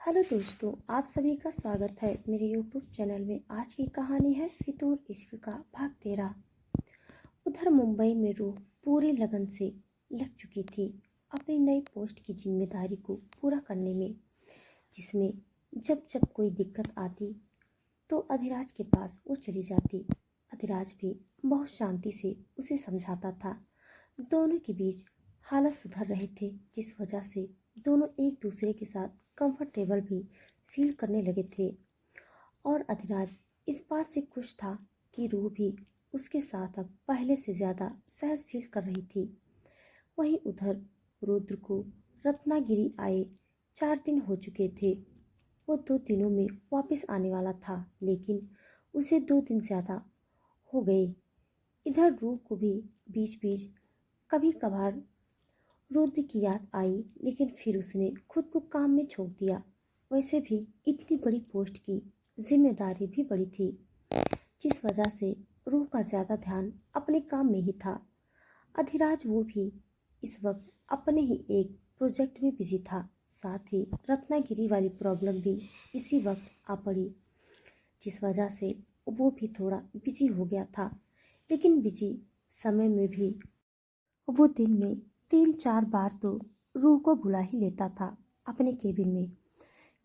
Hello दोस्तों, आप सभी का स्वागत है मेरे यूट्यूब चैनल में। आज की कहानी है फितूर इश्क का भाग 13। उधर मुंबई में रूह पूरे लगन से लग चुकी थी अपनी नई पोस्ट की जिम्मेदारी को पूरा करने में, जिसमें जब जब कोई दिक्कत आती तो अधिराज के पास वो चली जाती। अधिराज भी बहुत शांति से उसे समझाता था। दोनों के बीच हालात सुधर रहे थे, जिस वजह से दोनों एक दूसरे के साथ कंफर्टेबल भी फील करने लगे थे। और अधिराज इस बात से खुश था कि रूह भी उसके साथ अब पहले से ज़्यादा सहज फील कर रही थी। वहीं उधर रुद्र को रत्नागिरी आए 4 दिन हो चुके थे। वो 2 दिनों में वापस आने वाला था, लेकिन उसे 2 दिन ज़्यादा हो गए। इधर रूह को भी बीच बीच कभी कभार रुद्र की याद आई, लेकिन फिर उसने खुद को काम में झोंक दिया। वैसे भी इतनी बड़ी पोस्ट की जिम्मेदारी भी बड़ी थी, जिस वजह से रूह का ज़्यादा ध्यान अपने काम में ही था। अधिराज वो भी इस वक्त अपने ही एक प्रोजेक्ट में बिजी था। साथ ही रत्नागिरी वाली प्रॉब्लम भी इसी वक्त आ पड़ी, जिस वजह से वो भी थोड़ा बिजी हो गया था। लेकिन बिजी समय में भी वो दिन में 3-4 बार तो रूह को बुला ही लेता था अपने केबिन में।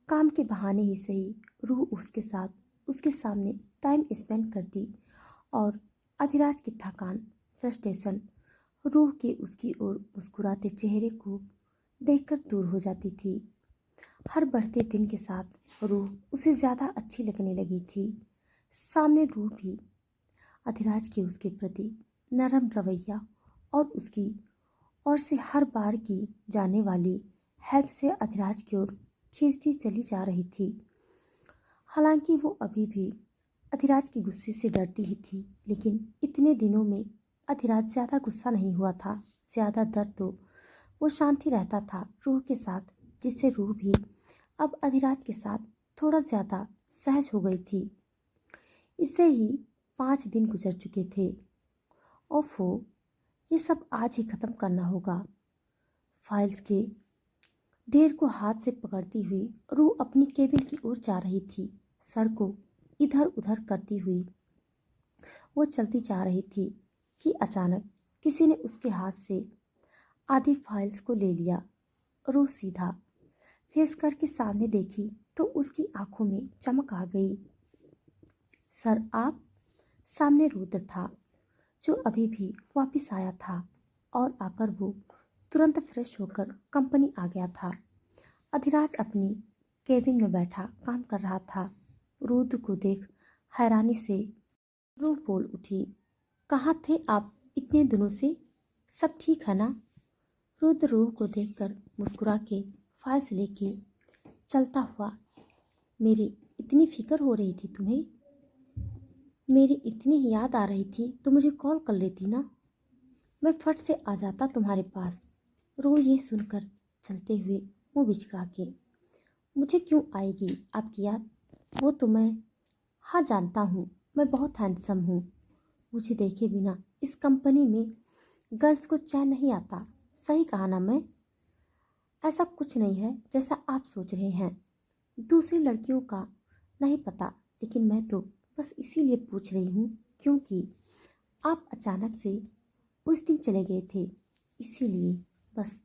काम के बहाने ही सही, रूह उसके साथ उसके सामने टाइम स्पेंड करती और अधिराज की थकान, फ्रस्ट्रेशन रूह के उसकी ओर मुस्कुराते चेहरे को देखकर दूर हो जाती थी। हर बढ़ते दिन के साथ रूह उसे ज़्यादा अच्छी लगने लगी थी। सामने रूह भी अधिराज के उसके प्रति नरम रवैया और उसकी और से हर बार की जाने वाली हेल्प से अधिराज की ओर खींचती चली जा रही थी। हालांकि वो अभी भी अधिराज के गुस्से से डरती ही थी, लेकिन इतने दिनों में अधिराज ज़्यादा गुस्सा नहीं हुआ था। ज़्यादातर तो वो शांति रहता था रूह के साथ, जिससे रूह भी अब अधिराज के साथ थोड़ा ज़्यादा सहज हो गई थी। इससे ही 5 दिन गुजर चुके थे। ओफो, ये सब आज ही ख़त्म करना होगा। फाइल्स के ढेर को हाथ से पकड़ती हुई रूह अपनी केबिन की ओर जा रही थी। सर को इधर उधर करती हुई वो चलती जा रही थी कि अचानक किसी ने उसके हाथ से आधी फाइल्स को ले लिया। रूह सीधा फेस करके सामने देखी तो उसकी आंखों में चमक आ गई। सर, आप? सामने रुद्र था, जो अभी भी वापस आया था, और आकर वो तुरंत फ्रेश होकर कंपनी आ गया था। अधिराज अपनी केबिन में बैठा काम कर रहा था। रुद्र को देख हैरानी से रूह बोल उठी, कहाँ थे आप इतने दिनों से? सब ठीक है ना? रुद्र रूह को देखकर मुस्कुरा के फाइल्स लेके चलता हुआ, मेरी इतनी फिक्र हो रही थी तुम्हें? मेरी इतनी याद आ रही थी तो मुझे कॉल कर लेती ना, मैं फट से आ जाता तुम्हारे पास। रूह ये सुनकर चलते हुए मुँह बिचका के, मुझे क्यों आएगी आपकी याद? वो तो मैं, हाँ जानता हूँ, मैं बहुत हैंडसम हूँ। मुझे देखे बिना इस कंपनी में गर्ल्स को चैन नहीं आता। सही कहा ना मैं? ऐसा कुछ नहीं है जैसा आप सोच रहे हैं। दूसरी लड़कियों का नहीं पता, लेकिन मैं तो बस इसीलिए पूछ रही हूँ क्योंकि आप अचानक से उस दिन चले गए थे, इसीलिए बस।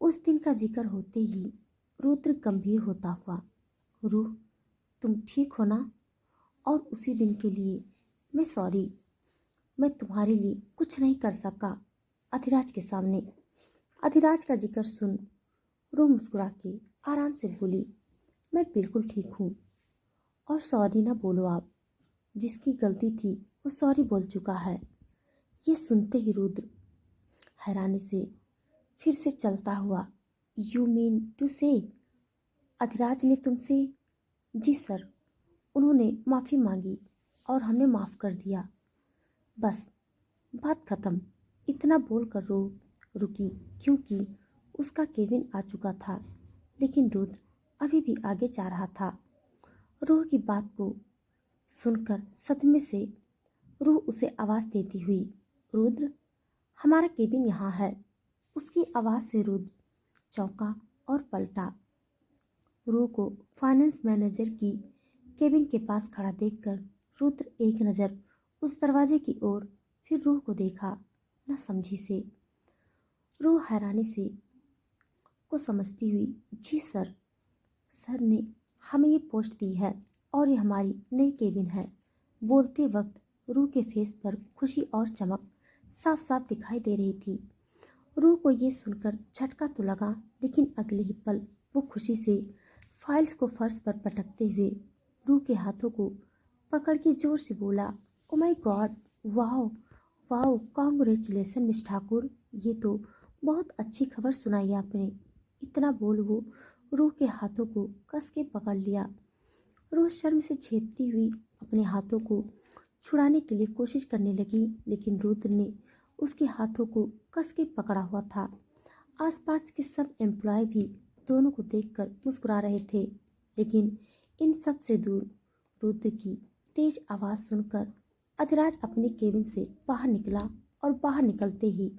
उस दिन का जिक्र होते ही रुद्र गंभीर होता हुआ, रूह, तुम ठीक हो ना? और उसी दिन के लिए मैं सॉरी, मैं तुम्हारे लिए कुछ नहीं कर सका अधिराज के सामने। अधिराज का जिक्र सुन रूह मुस्कुरा के आराम से बोली, मैं बिल्कुल ठीक हूँ, और सॉरी ना बोलो आप, जिसकी गलती थी वो सॉरी बोल चुका है। ये सुनते ही रुद्र हैरानी से फिर से चलता हुआ, यू मीन टू से अधिराज ने तुमसे? जी सर, उन्होंने माफ़ी मांगी और हमने माफ़ कर दिया, बस बात ख़त्म। इतना बोलकर रो रुकी क्योंकि उसका केबिन आ चुका था, लेकिन रुद्र अभी भी आगे जा रहा था। रूह की बात को सुनकर सदमे से रूह उसे आवाज़ देती हुई, रुद्र, हमारा केबिन यहाँ है। उसकी आवाज़ से रुद्र चौंका और पलटा। रूह को फाइनेंस मैनेजर की केबिन के पास खड़ा देखकर रुद्र एक नज़र उस दरवाजे की ओर, फिर रूह को देखा। न समझी से रूह हैरानी से को समझती हुई, जी सर, सर ने हमें ये पोस्ट दी है और ये हमारी नई केबिन है। बोलते वक्त रूह के फेस पर खुशी और चमक साफ साफ दिखाई दे रही थी। रूह को ये सुनकर झटका तो लगा, लेकिन अगले ही पल वो खुशी से फाइल्स को फर्श पर पटकते हुए रूह के हाथों को पकड़ के जोर से बोला, oh my god, wow wow, congratulation miss Thakur, ये तो बहुत अच्छी खबर सुनाई आपने। इतना बोल वो रूह के हाथों को कस के पकड़ लिया। रूह शर्म से झेपती हुई अपने हाथों को छुड़ाने के लिए कोशिश करने लगी, लेकिन रुद्र ने उसके हाथों को कस के पकड़ा हुआ था। आसपास के सब एम्प्लॉय भी दोनों को देखकर मुस्कुरा रहे थे, लेकिन इन सब से दूर रुद्र की तेज आवाज़ सुनकर अधिराज अपनी केबिन से बाहर निकला और बाहर निकलते ही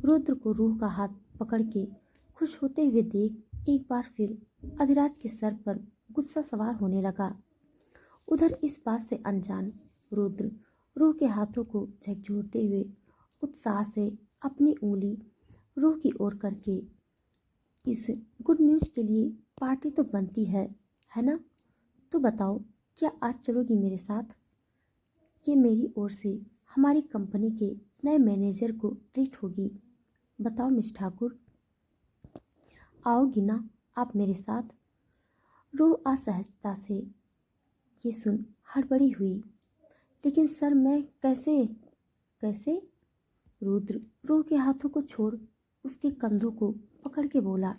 रुद्र को रूह का हाथ पकड़ के खुश होते हुए देख एक बार फिर अधिराज के सर पर गुस्सा सवार होने लगा। उधर इस बात से अनजान रुद्र रूह के हाथों को झकझोरते हुए उत्साह से अपनी उंगली रूह की ओर करके, इस गुड न्यूज के लिए पार्टी तो बनती है ना? तो बताओ, क्या आज चलोगी मेरे साथ? ये मेरी ओर से हमारी कंपनी के नए मैनेजर को ट्रीट होगी। बताओ मिस ठाकुर, आओगी ना आप मेरे साथ? रूह असहजता से ये सुन हड़बड़ी हुई, लेकिन सर मैं कैसे कैसे? रुद्र रूह के हाथों को छोड़ उसके कंधों को पकड़ के बोला,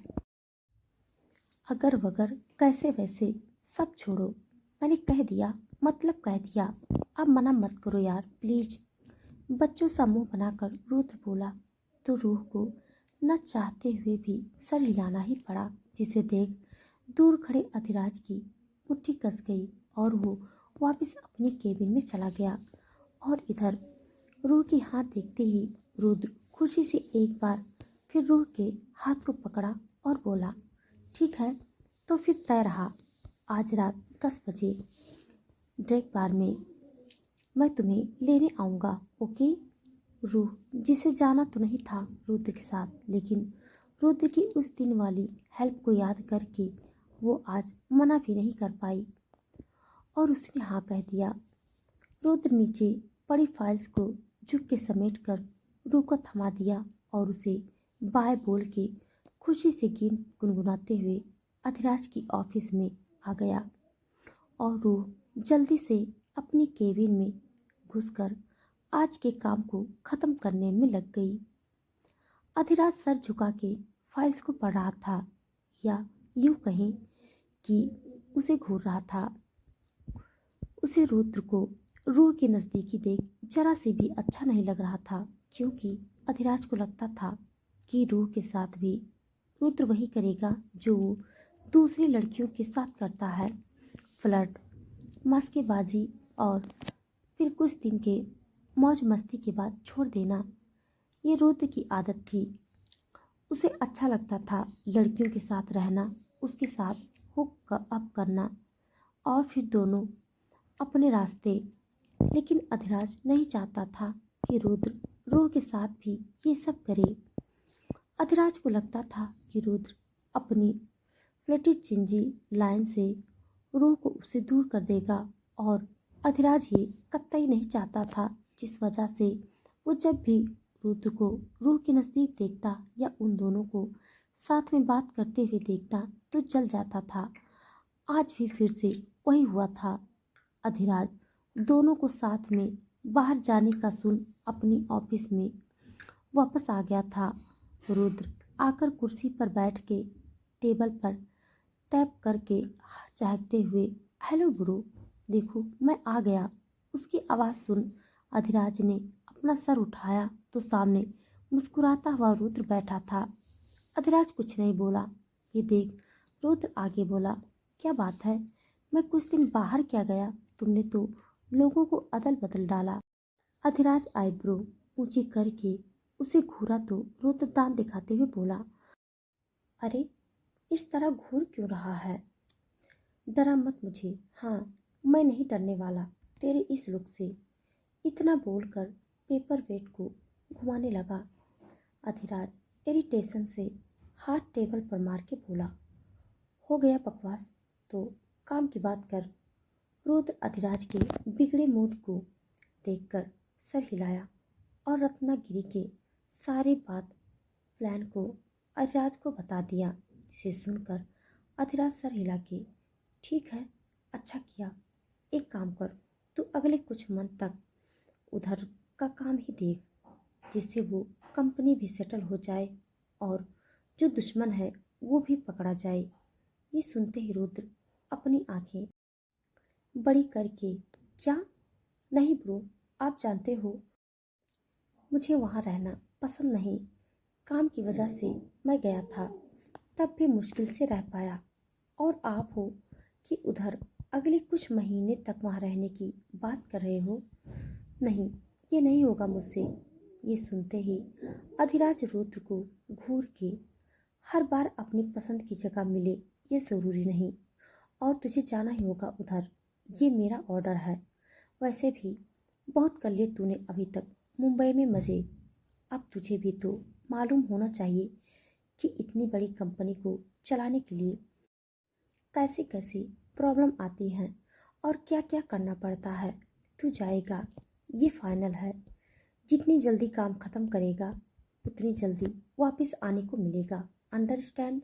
अगर वगर कैसे वैसे सब छोड़ो, मैंने कह दिया मतलब कह दिया, अब मना मत करो यार प्लीज। बच्चों सा मुंह बनाकर रुद्र बोला, तो रूह को न चाहते हुए भी सर हिलाना ही पड़ा, जिसे देख दूर खड़े अधिराज की मुट्ठी कस गई और वो वापस अपनी केबिन में चला गया। और इधर रूह की हाथ देखते ही रुद्र खुशी से एक बार फिर रूह के हाथ को पकड़ा और बोला, ठीक है तो फिर तय रहा, आज रात 10 बजे ड्रैग बार में मैं तुम्हें लेने आऊँगा, ओके? रूह जिसे जाना तो नहीं था रुद्र के साथ, लेकिन रुद्र की उस दिन वाली हेल्प को याद करके वो आज मना भी नहीं कर पाई और उसने हाँ कह दिया। रुद्र नीचे पड़ी फाइल्स को झुक के समेट कर रूह को थमा दिया और उसे बाय बोल के खुशी से गीत गुनगुनाते हुए अधिराज की ऑफिस में आ गया और रूह जल्दी से अपनी केबिन में घुसकर आज के काम को ख़त्म करने में लग गई। अधिराज सर झुका के फाइल्स को पढ़ रहा था, या यूं कहें कि उसे घूर रहा था। उसे रुद्र को रूह के नज़दीकी देख जरा से भी अच्छा नहीं लग रहा था, क्योंकि अधिराज को लगता था कि रूह के साथ भी रुद्र वही करेगा जो वो दूसरी लड़कियों के साथ करता है, फ्लर्ट, मस्केबाजी और फिर कुछ दिन के मौज मस्ती के बाद छोड़ देना। ये रुद्र की आदत थी। उसे अच्छा लगता था लड़कियों के साथ रहना, उसके साथ हुक अप करना और फिर दोनों अपने रास्ते। लेकिन अधिराज नहीं चाहता था कि रुद्र रूह के साथ भी ये सब करे। अधिराज को लगता था कि रुद्र अपनी फ्लर्टी चिंजी लाइन से रूह को उससे दूर कर देगा, और अधिराज ये कतई नहीं चाहता था, जिस वजह से वो जब भी रुद्र को रूह के नज़दीक देखता या उन दोनों को साथ में बात करते हुए देखता तो जल जाता था। आज भी फिर से वही हुआ था। अधिराज दोनों को साथ में बाहर जाने का सुन अपनी ऑफिस में वापस आ गया था। रुद्र आकर कुर्सी पर बैठ के टेबल पर टैप करके झाँकते हुए, हेलो ब्रो, देखो मैं आ गया। उसकी आवाज़ सुन अधिराज ने अपना सर उठाया तो सामने मुस्कुराता हुआ रुद्र बैठा था। अधिराज कुछ नहीं बोला। ये देख रुद्र आगे बोला, क्या बात है, मैं कुछ दिन बाहर क्या गया, तुमने तो लोगों को अदल बदल डाला। अधिराज आईब्रो ऊंची करके उसे घूरा तो रुद्र दांत दिखाते हुए बोला, अरे इस तरह घूर क्यों रहा है? डरा मत मुझे। हाँ, मैं नहीं डरने वाला तेरे इस लुक से। इतना बोलकर पेपर वेट को घुमाने लगा। अधिराज इरिटेशन से हाथ टेबल पर मार के बोला, हो गया बकवास, तो काम की बात कर। रुद्र अधिराज के बिगड़े मूड को देखकर सर हिलाया और रत्नागिरी के सारे बात प्लान को अधिराज को बता दिया। इसे सुनकर अधिराज सर हिला के, ठीक है, अच्छा किया। एक काम कर, तू अगले कुछ मंथ तक उधर का काम ही देख, जिससे वो कंपनी भी सेटल हो जाए और जो दुश्मन है वो भी पकड़ा जाए। ये सुनते ही रुद्र अपनी आंखें बड़ी करके, क्या? नहीं ब्रो, आप जानते हो मुझे वहाँ रहना पसंद नहीं। काम की वजह से मैं गया था, तब भी मुश्किल से रह पाया। और आप हो कि उधर अगले कुछ महीने तक वहाँ रहने की बात कर रहे हो। नहीं, ये नहीं होगा मुझसे। ये सुनते ही अधिराज रुद्र को घूर के, हर बार अपनी पसंद की जगह मिले ये ज़रूरी नहीं, और तुझे जाना ही होगा उधर। ये मेरा ऑर्डर है। वैसे भी बहुत कर लिए तूने अभी तक मुंबई में मज़े। अब तुझे भी तो मालूम होना चाहिए कि इतनी बड़ी कंपनी को चलाने के लिए कैसे कैसे प्रॉब्लम आती हैं और क्या क्या करना पड़ता है। तू जाएगा, ये फाइनल है। जितनी जल्दी काम ख़त्म करेगा उतनी जल्दी वापस आने को मिलेगा, अंडरस्टैंड?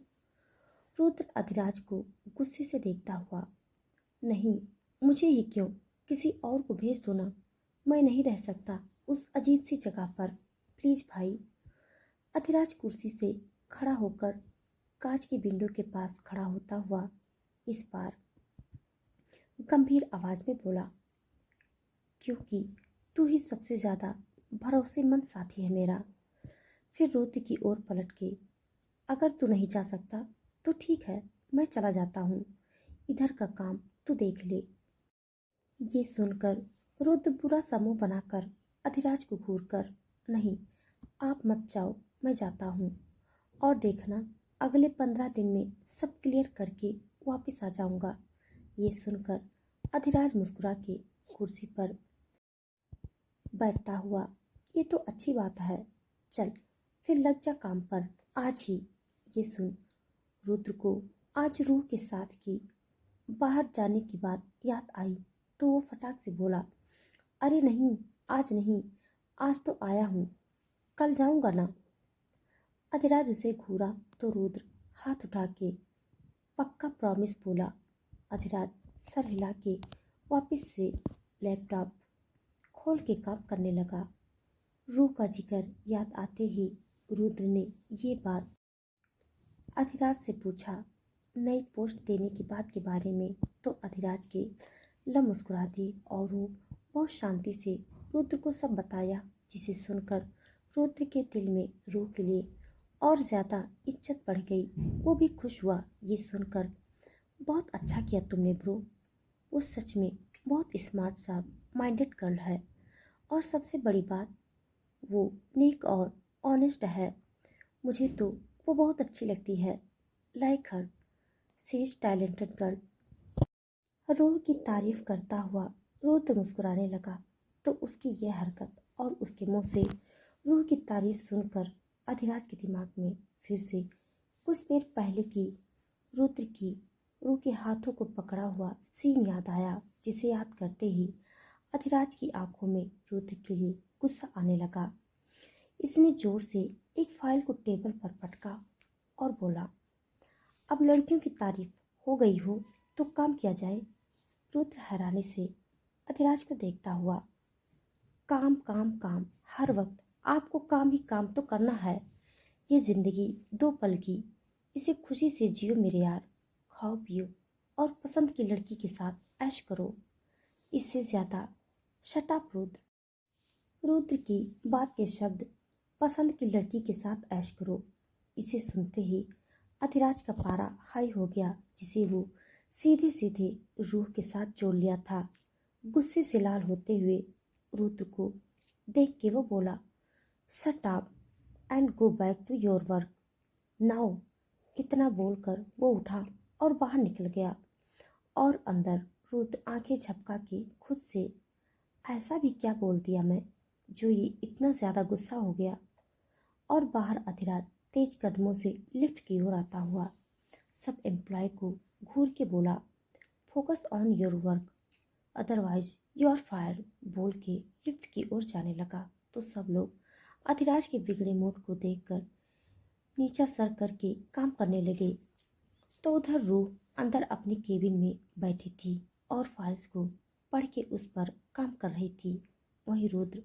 रुद्र अधिराज को गुस्से से देखता हुआ, नहीं, मुझे ही क्यों, किसी और को भेज दो ना। मैं नहीं रह सकता उस अजीब सी जगह पर, प्लीज़ भाई। अधिराज कुर्सी से खड़ा होकर कांच की विंडो के पास खड़ा होता हुआ इस बार गंभीर आवाज में बोला, क्योंकि तू ही सबसे ज़्यादा भरोसेमंद साथी है मेरा। फिर रुद्र की ओर पलट के, अगर तू नहीं जा सकता तो ठीक है, मैं चला जाता हूँ। इधर का काम तू देख ले। ये सुनकर रुद्र बुरा सा मुंह बनाकर अधिराज को घूर कर, नहीं, आप मत जाओ, मैं जाता हूँ। और देखना, अगले 15 दिन में सब क्लियर करके वापस आ जाऊँगा। ये सुनकर अधिराज मुस्कुरा के कुर्सी पर बैठता हुआ, ये तो अच्छी बात है, चल फिर लग जा काम पर आज ही। ये सुन रुद्र को आज रूह के साथ की बाहर जाने की बात याद आई, तो वो फटाक से बोला, अरे नहीं, आज नहीं, आज तो आया हूँ, कल जाऊँगा ना। अधिराज उसे घूरा तो रुद्र हाथ उठा के, पक्का प्रॉमिस बोला। अधिराज सर हिला के वापस से लैपटॉप खोल के काम करने लगा। रूह का जिक्र याद आते ही रुद्र ने ये बात अधिराज से पूछा। नई पोस्ट देने की बात के बारे में तो अधिराज के लब मुस्कुरा दी और वो बहुत शांति से रुद्र को सब बताया, जिसे सुनकर रुद्र के दिल में रूह के लिए और ज़्यादा इज्जत बढ़ गई। वो भी खुश हुआ ये सुनकर, बहुत अच्छा किया तुमने ब्रो। वो सच में बहुत स्मार्ट सा माइंडेड गर्ल है, और सबसे बड़ी बात, वो नेक और ऑनेस्ट है। मुझे तो वो बहुत अच्छी लगती है। Like her, she is talented girl. रूह की तारीफ करता हुआ रुद्र मुस्कुराने लगा, तो उसकी यह हरकत और उसके मुंह से रूह की तारीफ सुनकर अधिराज के दिमाग में फिर से कुछ देर पहले की रुद्र की रूह के हाथों को पकड़ा हुआ सीन याद आया, जिसे याद करते ही अधिराज की आंखों में रुद्र के लिए गुस्सा आने लगा। इसने जोर से एक फाइल को टेबल पर पटका और बोला, अब लड़कियों की तारीफ हो गई हो तो काम किया जाए। रुद्र हैरानी से अधिराज को देखता हुआ, काम काम काम, हर वक्त आपको काम ही काम तो करना है। ये जिंदगी दो पल की, इसे खुशी से जियो मेरे यार। खाओ पियो और पसंद की लड़की के साथ ऐश करो, इससे ज़्यादा। Shut up Rudra. रुद्र की बात के शब्द, पसंद की लड़की के साथ ऐश करो, इसे सुनते ही अधिराज का पारा हाई हो गया, जिसे वो सीधे सीधे रूह के साथ जोड़ लिया था। गुस्से से लाल होते हुए रुद्र को देख के वो बोला, shut up and go back to your work now. इतना बोलकर वो उठा और बाहर निकल गया। और अंदर रुद्र आंखें झपका के खुद से, ऐसा भी क्या बोल दिया मैं जो ये इतना ज़्यादा गुस्सा हो गया। और बाहर अधिराज तेज कदमों से लिफ्ट की ओर आता हुआ सब एम्प्लॉय को घूर के बोला, focus on your work otherwise you are fire, बोल के लिफ्ट की ओर जाने लगा। तो सब लोग अधिराज के बिगड़े मूड को देखकर नीचा सर करके काम करने लगे। तो उधर रूह अंदर अपनी केबिन में बैठी थी और फाइल्स को पढ़ के उस पर काम कर रही थी। वहीं रुद्र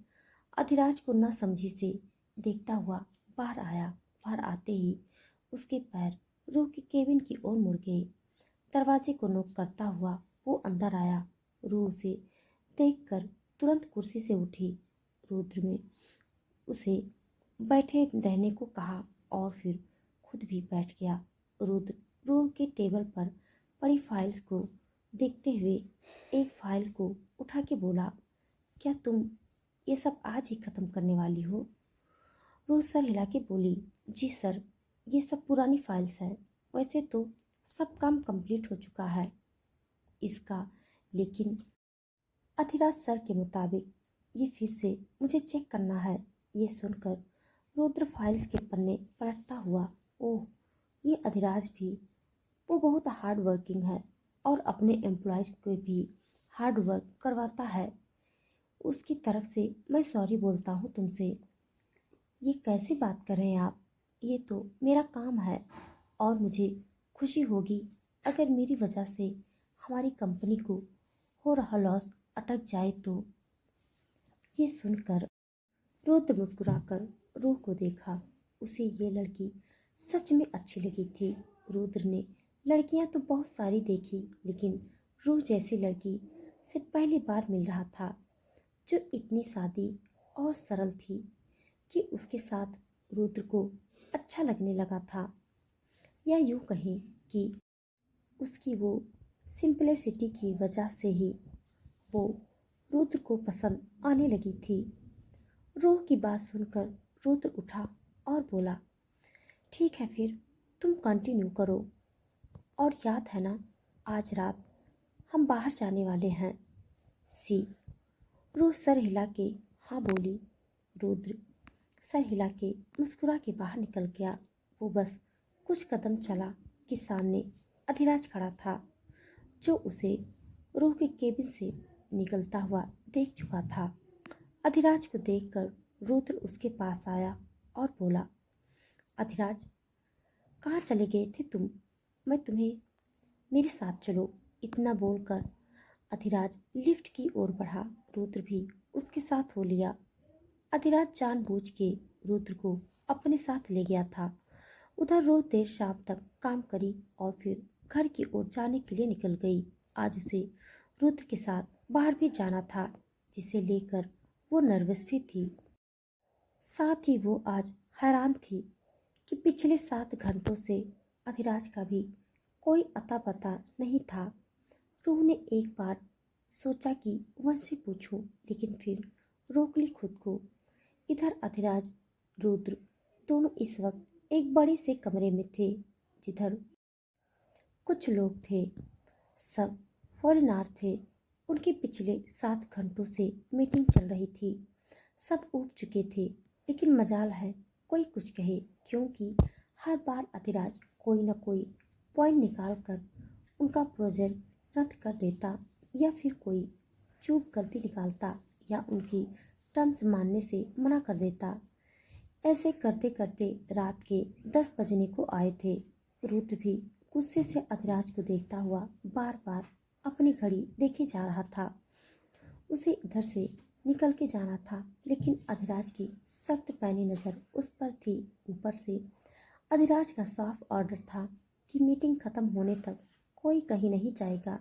अधिराज को न समझी से देखता हुआ बाहर आया। बाहर आते ही उसके पैर रूह की केबिन की ओर मुड़ गए। दरवाजे को नॉक करता हुआ वो अंदर आया। रूह उसे देखकर तुरंत कुर्सी से उठी। रुद्र में उसे बैठे रहने को कहा और फिर खुद भी बैठ गया। रुद्र रूह के टेबल पर पड़ी फाइल्स को देखते हुए एक फाइल को उठा के बोला, क्या तुम ये सब आज ही ख़त्म करने वाली हो? रूह सर हिला के बोली, जी सर, ये सब पुरानी फाइल्स हैं। वैसे तो सब काम कंप्लीट हो चुका है इसका, लेकिन अधिराज सर के मुताबिक ये फिर से मुझे चेक करना है। ये सुनकर रुद्र फाइल्स के पन्ने पलटता हुआ, ओह, ये अधिराज भी, वो बहुत हार्ड वर्किंग है और अपने एम्प्लॉयज़ को भी हार्ड वर्क करवाता है। उसकी तरफ से मैं सॉरी बोलता हूँ तुमसे। ये कैसी बात कर रहे हैं आप? ये तो मेरा काम है और मुझे खुशी होगी अगर मेरी वजह से हमारी कंपनी को हो रहा लॉस अटक जाए तो। ये सुनकर रुद्र मुस्कुराकर रूह को देखा। उसे ये लड़की सच में अच्छी लगी थी। रुद्र ने लड़कियां तो बहुत सारी देखी, लेकिन रूह जैसी लड़की से पहली बार मिल रहा था जो इतनी सादी और सरल थी कि उसके साथ रुद्र को अच्छा लगने लगा था। या यूँ कहें कि उसकी वो सिंपलिसिटी की वजह से ही वो रुद्र को पसंद आने लगी थी। रूह की बात सुनकर रुद्र उठा और बोला, ठीक है फिर तुम कंटिन्यू करो। और याद है ना, आज रात हम बाहर जाने वाले हैं। सी रूह सर हिला के हाँ बोली। रुद्र सर हिला के मुस्कुरा के बाहर निकल गया। वो बस कुछ कदम चला कि सामने अधिराज खड़ा था जो उसे रूह के केबिन से निकलता हुआ देख चुका था। अधिराज को देखकर रुद्र उसके पास आया और बोला, अधिराज, कहाँ चले गए थे तुम? मैं तुम्हें मेरे साथ चलो। इतना बोलकर अधिराज लिफ्ट की ओर बढ़ा। रुद्र भी उसके साथ हो लिया। अधिराज जानबूझ के रुद्र को अपने साथ ले गया था। उधर रोज देर शाम तक काम करी और फिर घर की ओर जाने के लिए निकल गई। आज उसे रुद्र के साथ बाहर भी जाना था, जिसे लेकर वो नर्वस भी थी। साथ ही वो आज हैरान थी कि पिछले 7 घंटों से अधिराज का भी कोई अता पता नहीं था। रूह ने एक बार सोचा कि वंश से पूछूं, लेकिन फिर रोक ली खुद को। इधर अधिराज रुद्र दोनों इस वक्त एक बड़े से कमरे में थे जिधर कुछ लोग थे। सब फॉरेनर थे। उनके पिछले 7 घंटों से मीटिंग चल रही थी। सब ऊब चुके थे, लेकिन मजाल है कोई कुछ कहे, क्योंकि हर बार अधिराज कोई न कोई पॉइंट निकाल कर उनका प्रोजेक्ट रद्द कर देता या फिर कोई चूक गलती निकालता या उनकी टर्म्स मानने से मना कर देता। ऐसे करते करते रात के 10 बजने को आए थे। रुद्र भी गुस्से से अधिराज को देखता हुआ बार बार अपनी घड़ी देखे जा रहा था। उसे इधर से निकल के जाना था, लेकिन अधिराज की सख्त पैनी नज़र उस पर थी। ऊपर से अधिराज का साफ ऑर्डर था कि मीटिंग खत्म होने तक कोई कहीं नहीं जाएगा।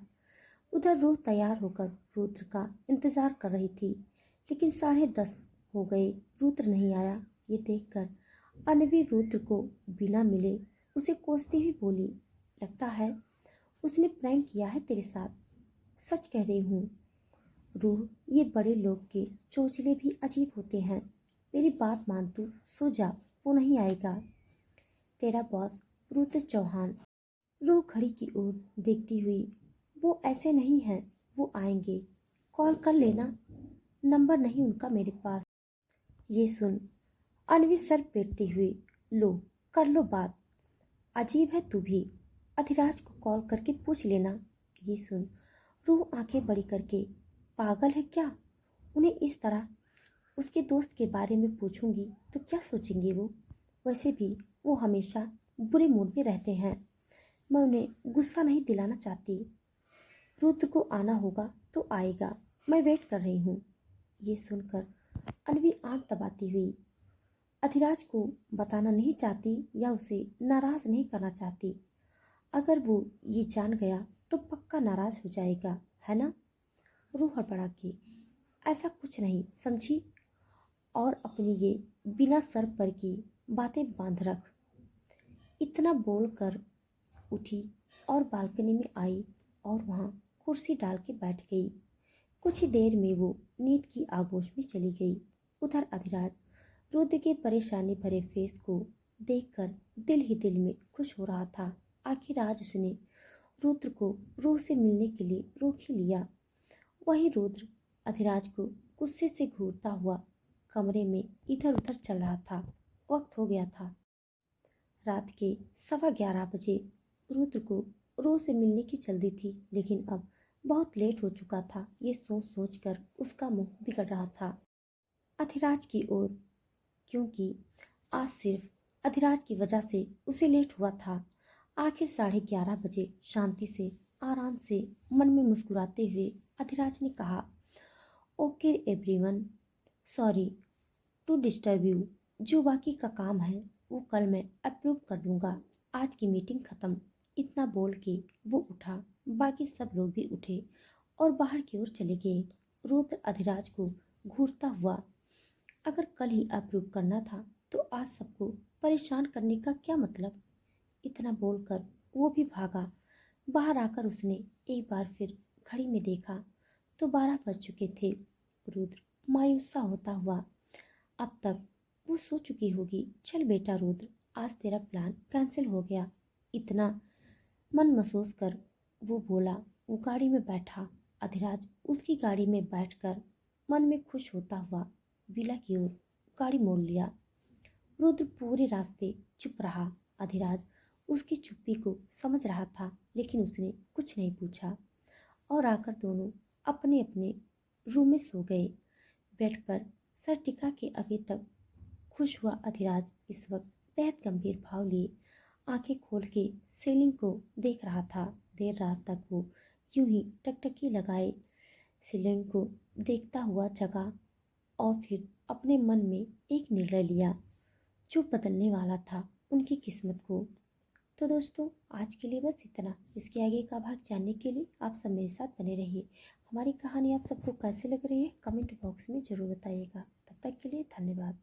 उधर रूह तैयार होकर रुद्र का इंतजार कर रही थी, लेकिन 10:30 हो गए, रुद्र नहीं आया। ये देखकर अनवी रुद्र को बिना मिले उसे कोसती हुई बोली, लगता है उसने प्रैंक किया है तेरे साथ। सच कह रही हूँ रूह, ये बड़े लोग के चोचले भी अजीब होते हैं। मेरी बात मान, तू सो जा, वो नहीं आएगा। तेरा बॉस रुद्र चौहान। रूह घड़ी की ओर देखती हुई वो ऐसे नहीं हैं, वो आएंगे, कॉल कर लेना। नंबर नहीं उनका मेरे पास। ये सुन अनवी सर पेटते हुए, लो कर लो बात। अजीब है तू भी, अधिराज को कॉल करके पूछ लेना। ये सुन रूह आंखें बड़ी करके, पागल है क्या? उन्हें इस तरह उसके दोस्त के बारे में पूछूंगी तो क्या सोचेंगे वो? वैसे भी वो हमेशा बुरे मूड में रहते हैं। मैं उन्हें गुस्सा नहीं दिलाना चाहती। रुद्र को आना होगा तो आएगा, मैं वेट कर रही हूँ। ये सुनकर अनवी आंख दबाती हुई अधिराज को बताना नहीं चाहती या उसे नाराज नहीं करना चाहती। अगर वो ये जान गया तो पक्का नाराज हो जाएगा, है ना? रूह हड़बड़ा के, ऐसा कुछ नहीं समझी, और अपनी ये बिना सर पर की बातें बांध रख। इतना बोलकर उठी और बालकनी में आई और वहाँ कुर्सी डाल के बैठ गई। कुछ ही देर में वो नींद की आगोश में चली गई। उधर अधिराज रुद्र के परेशानी भरे फेस को देखकर दिल ही दिल में खुश हो रहा था। आखिर आज उसने रुद्र को रूह से मिलने के लिए रोक ही लिया। वही रुद्र अधिराज को गुस्से से घूरता हुआ कमरे में इधर उधर चल रहा था। वक्त हो गया था रात के 11:15 बजे। रुद्र को रूह से मिलने की जल्दी थी, लेकिन अब बहुत लेट हो चुका था। ये सोच सोच कर उसका मुंह बिगड़ रहा था अधिराज की ओर, क्योंकि आज सिर्फ अधिराज की वजह से उसे लेट हुआ था। आखिर 11:30 बजे शांति से आराम से मन में मुस्कुराते हुए अधिराज ने कहा, okay everyone, sorry to disturb you. जो बाकी का काम है वो कल मैं अप्रूव कर दूंगा। आज की मीटिंग खत्म। इतना बोल के वो उठा। बाकी सब लोग भी उठे और बाहर की ओर चले गए। रुद्र अधिराज को घूरता हुआ, अगर कल ही अप्रूव करना था तो आज सबको परेशान करने का क्या मतलब? इतना बोलकर वो भी भागा। बाहर आकर उसने एक बार फिर घड़ी में देखा तो 12 बज चुके थे। रुद्र मायूस सा होता हुआ, अब तक वो सो चुकी होगी। चल बेटा रुद्र, आज तेरा प्लान कैंसिल हो गया। इतना मन महसूस कर वो बोला। वो गाड़ी में बैठा। अधिराज उसकी गाड़ी में बैठकर मन में खुश होता हुआ विला की ओर गाड़ी मोड़ लिया। रुद्र पूरे रास्ते चुप रहा। अधिराज उसकी चुप्पी को समझ रहा था, लेकिन उसने कुछ नहीं पूछा और आकर दोनों अपने अपने रूम में सो गए। बेड पर सर टिका के अभी तक खुश हुआ अधिराज इस वक्त बेहद गंभीर भाव लिए आंखें खोल के सीलिंग को देख रहा था। देर रात तक वो यूं ही टकटकी लगाए सीलिंग को देखता हुआ जगा और फिर अपने मन में एक निर्णय लिया जो बदलने वाला था उनकी किस्मत को। तो दोस्तों आज के लिए बस इतना। इसके आगे का भाग जानने के लिए आप सब मेरे साथ बने रहिए। हमारी कहानी आप सबको कैसे लग रही है कमेंट बॉक्स में ज़रूर बताइएगा। तब तक के लिए धन्यवाद।